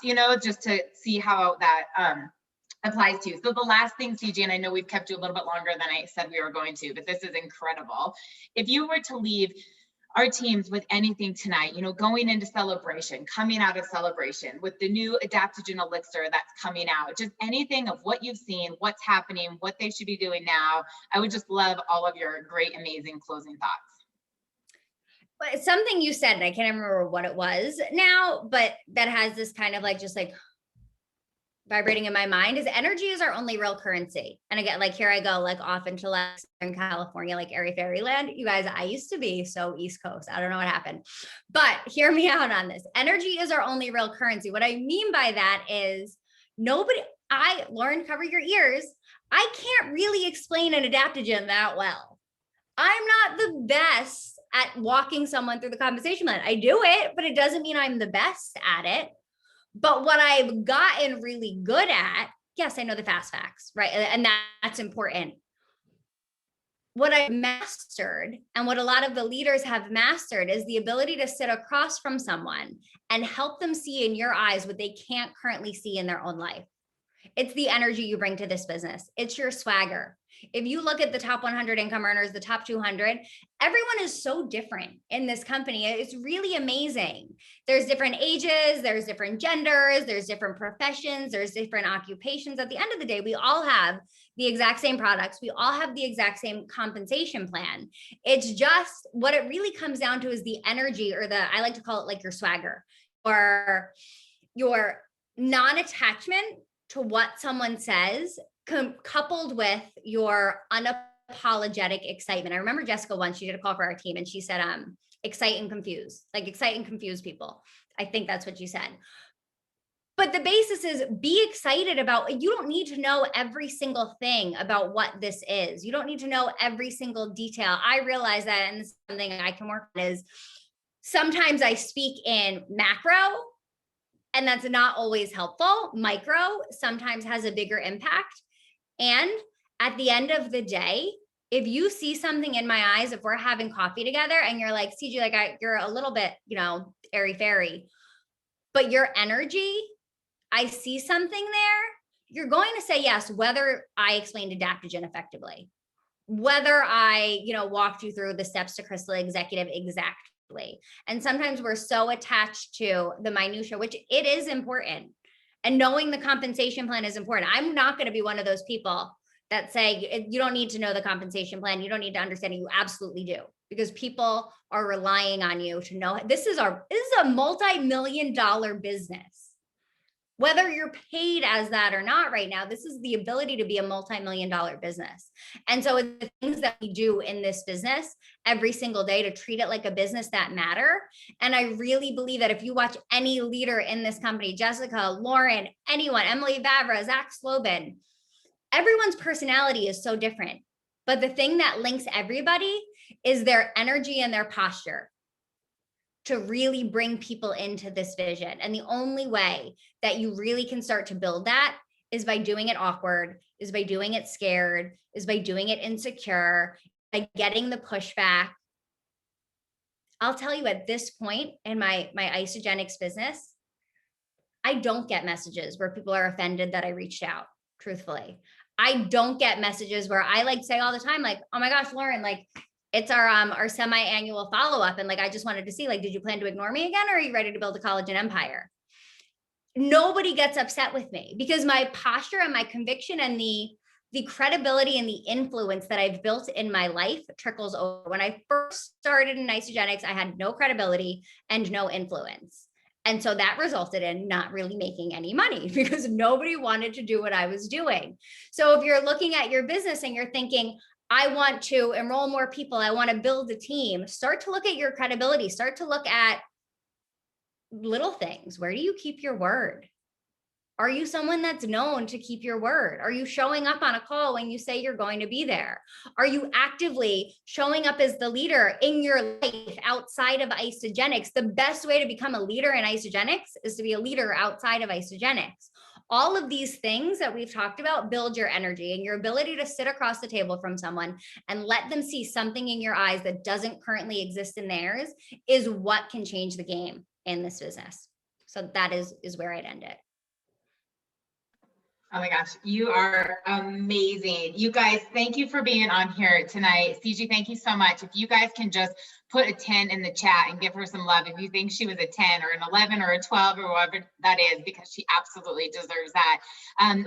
just to see how that applies to you. So the last thing, Ciji, and I know we've kept you a little bit longer than I said we were going to, but this is incredible. If you were to leave our teams with anything tonight, you know, going into celebration, coming out of celebration, with the new adaptogen elixir that's coming out, just anything of what you've seen, what's happening, what they should be doing now. I would just love all of your great, amazing closing thoughts. But something you said, and I can't remember what it was now, but that has this kind of like, just like vibrating in my mind, is energy is our only real currency. And again, like here I go, like off into like Southern California, like airy fairyland. You guys, I used to be so East Coast. I don't know what happened, but hear me out on this. Energy is our only real currency. What I mean by that is Lauren, cover your ears. I can't really explain an adaptogen that well. I'm not the best at walking someone through the compensation plan. I do it, but it doesn't mean I'm the best at it. But what I've gotten really good at, yes, I know the fast facts, right? And that's important. What I've mastered, and what a lot of the leaders have mastered, is the ability to sit across from someone and help them see in your eyes what they can't currently see in their own life. It's the energy you bring to this business. It's your swagger. If you look at the top 100 income earners, the top 200, everyone is so different in this company. It's really amazing. There's different ages, there's different genders, there's different professions, there's different occupations. At the end of the day, we all have the exact same products. We all have the exact same compensation plan. It's just what it really comes down to is the energy, or I like to call it like your swagger, or your non-attachment to what someone says, coupled with your unapologetic excitement. I remember Jessica once, she did a call for our team and she said, excite and confuse people. I think that's what you said. But the basis is be excited about, you don't need to know every single thing about what this is. You don't need to know every single detail. I realize that, and this is something I can work on, is sometimes I speak in macro, and that's not always helpful. Micro sometimes has a bigger impact. And at the end of the day, if you see something in my eyes, if we're having coffee together and you're like, Ciji, like you're a little bit, airy fairy, but your energy, I see something there, you're going to say yes, whether I explained adaptogen effectively, whether I, walked you through the steps to Crystal Executive exactly. And sometimes we're so attached to the minutia, which it is important. And knowing the compensation plan is important. I'm not going to be one of those people that say, you don't need to know the compensation plan. You don't need to understand it. You absolutely do, because people are relying on you to know. This is a multi-million-dollar business. Whether you're paid as that or not right now, this is the ability to be a multi-million-dollar business. And so the things that we do in this business every single day to treat it like a business that matter. And I really believe that if you watch any leader in this company, Jessica, Lauren, anyone, Emily Vavra, Zach Slobin, everyone's personality is so different. But the thing that links everybody is their energy and their posture to really bring people into this vision. And the only way that you really can start to build that is by doing it awkward, is by doing it scared, is by doing it insecure, by getting the pushback. I'll tell you, at this point in my Isagenix business, I don't get messages where people are offended that I reached out, truthfully. I don't get messages where I say all the time, like, oh my gosh, Lauren, it's our semi-annual follow-up. And I just wanted to see, did you plan to ignore me again? Or are you ready to build a collagen empire? Nobody gets upset with me, because my posture and my conviction and the credibility and the influence that I've built in my life trickles over. When I first started in Isagenix, I had no credibility and no influence. And so that resulted in not really making any money, because nobody wanted to do what I was doing. So if you're looking at your business and you're thinking, I want to enroll more people, I want to build a team, start to look at your credibility, start to look at little things. Where do you keep your word? Are you someone that's known to keep your word? Are you showing up on a call when you say you're going to be there? Are you actively showing up as the leader in your life outside of Isagenix? The best way to become a leader in Isagenix is to be a leader outside of Isagenix. All of these things that we've talked about build your energy, and your ability to sit across the table from someone and let them see something in your eyes that doesn't currently exist in theirs is what can change the game in this business. So that is where I'd end it. Oh my gosh, you are amazing. You guys, thank you for being on here tonight. Ciji, thank you so much. If you guys can just put a 10 in the chat and give her some love if you think she was a 10 or an 11 or a 12 or whatever that is, because she absolutely deserves that.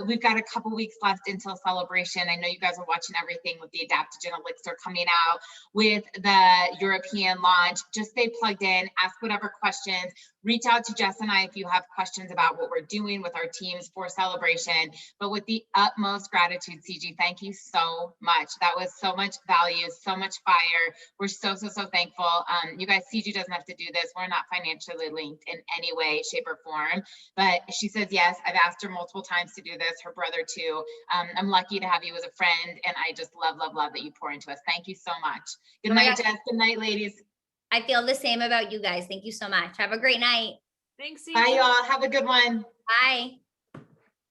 We've got a couple weeks left until celebration. I know you guys are watching everything with the adaptogen elixir coming out with the European launch. Just stay plugged in, ask whatever questions, reach out to Jess and I if you have questions about what we're doing with our teams for celebration. But with the utmost gratitude, Ciji, thank you so much. That was so much value, so much fire. We're so thankful. You guys, Ciji doesn't have to do this. We're not financially linked in any way, shape, or form, but she says yes. I've asked her multiple times to do this, her brother too. I'm lucky to have you as a friend, and I just love that you pour into us. Thank you so much. Good night, Jess. Good night, ladies. I feel the same about you guys. Thank you so much. Have a great night. Thanks, Bye, y'all. Have a good one. Bye.